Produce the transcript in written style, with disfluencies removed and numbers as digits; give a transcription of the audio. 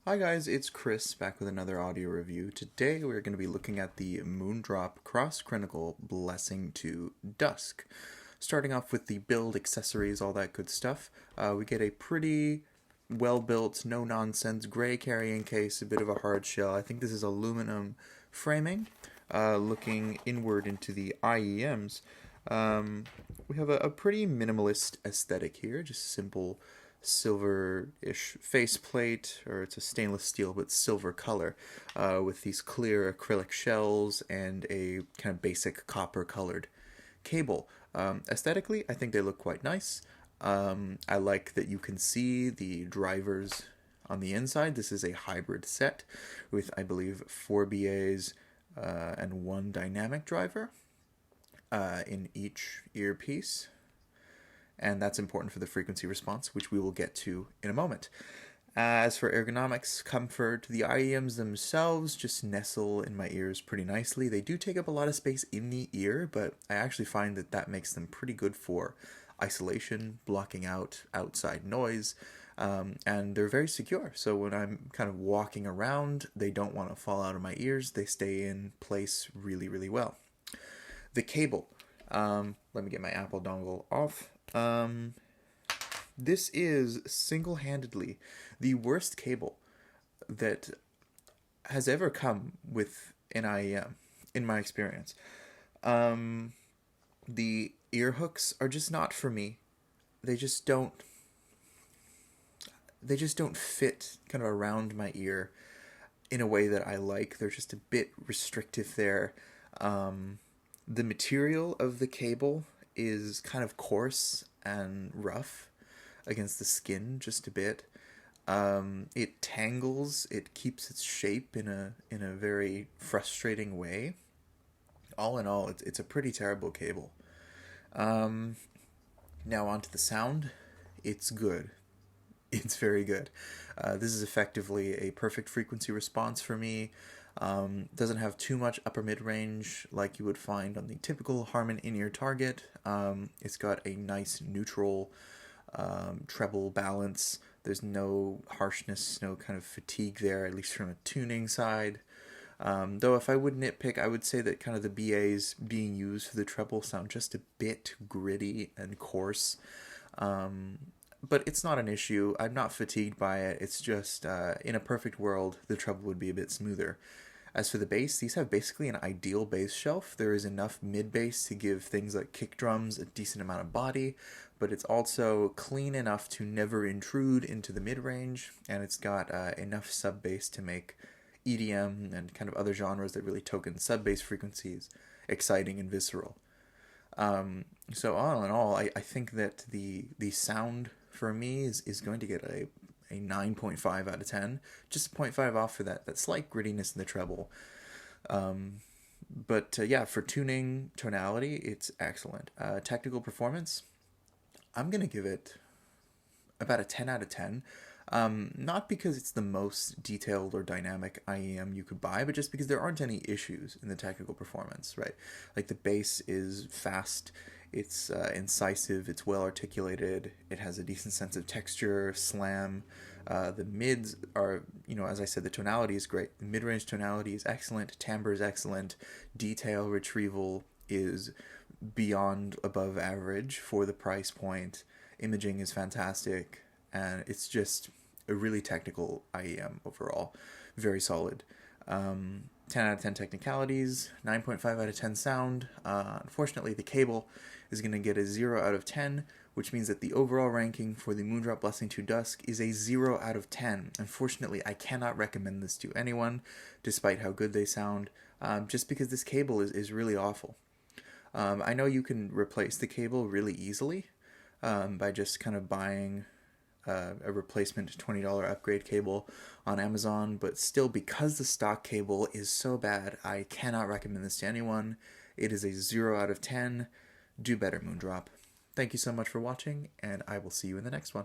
Hi guys, it's Chris back with another audio review. Today we're going to be looking at the Moondrop Cross-Cranicle Blessing to Dusk. Starting off with the build, accessories, all that good stuff. We get a pretty well-built, no-nonsense gray carrying case, a bit of a hard shell. I think this is aluminum framing. Looking inward into the IEMs, we have a pretty minimalist aesthetic here, just simple silver-ish faceplate, or it's a stainless steel but silver color, with these clear acrylic shells and a kind of basic copper-colored cable. Aesthetically, I think they look quite nice. I like that you can see the drivers on the inside. This is a hybrid set with, I believe, 4 BAs and 1 dynamic driver in each earpiece. And that's important for the frequency response, which we will get to in a moment. As for ergonomics, comfort, the IEMs themselves just nestle in my ears pretty nicely. They do take up a lot of space in the ear, but I actually find that makes them pretty good for isolation, blocking out outside noise, and they're very secure. So when I'm kind of walking around, they don't want to fall out of my ears. They stay in place really, really well. The cable. Let me get my Apple dongle off. This is single-handedly the worst cable that has ever come with an IEM, in my experience. The ear hooks are just not for me. They just don't. They just don't fit kind of around my ear in a way that I like. They're just a bit restrictive there. The material of the cable is kind of coarse and rough against the skin just a bit. It tangles. It keeps its shape in a very frustrating way. All in all, it's a pretty terrible cable. Now onto the sound. It's good. It's very good. This is effectively a perfect frequency response for me. Doesn't have too much upper mid-range like you would find on the typical Harman in-ear target. It's got a nice neutral treble balance. There's no harshness, no kind of fatigue there, at least from a tuning side. Though if I would nitpick, I would say that kind of the BAs being used for the treble sound just a bit gritty and coarse. But it's not an issue. I'm not fatigued by it. It's just, in a perfect world, the treble would be a bit smoother. As for the bass, these have basically an ideal bass shelf. There is enough mid-bass to give things like kick drums a decent amount of body, but it's also clean enough to never intrude into the mid-range, and it's got enough sub-bass to make EDM and kind of other genres that really token sub-bass frequencies exciting and visceral. So all in all, I think that the sound for me is going to get a 9.5 out of 10. Just a 0.5 off for that slight grittiness in the treble. But yeah, for tuning, tonality, it's excellent. Technical performance, I'm going to give it about a 10 out of 10. Not because it's the most detailed or dynamic IEM you could buy, but just because there aren't any issues in the technical performance, right? Like the bass is fast, it's incisive, it's well articulated, it has a decent sense of texture, slam. The mids are, as I said, the tonality is great. The mid-range tonality is excellent, timbre is excellent, detail retrieval is beyond above average for the price point. Imaging is fantastic, and it's just a really technical IEM overall. Very solid. 10 out of 10 technicalities, 9.5 out of 10 sound. Unfortunately, the cable is going to get a 0 out of 10, which means that the overall ranking for the Moondrop Blessing to Dusk is a 0 out of 10. Unfortunately, I cannot recommend this to anyone, despite how good they sound, just because this cable is really awful. I know you can replace the cable really easily by just kind of buying a replacement $20 upgrade cable on Amazon, but still, because the stock cable is so bad, I cannot recommend this to anyone. It is a 0 out of 10. Do better, Moondrop. Thank you so much for watching, and I will see you in the next one.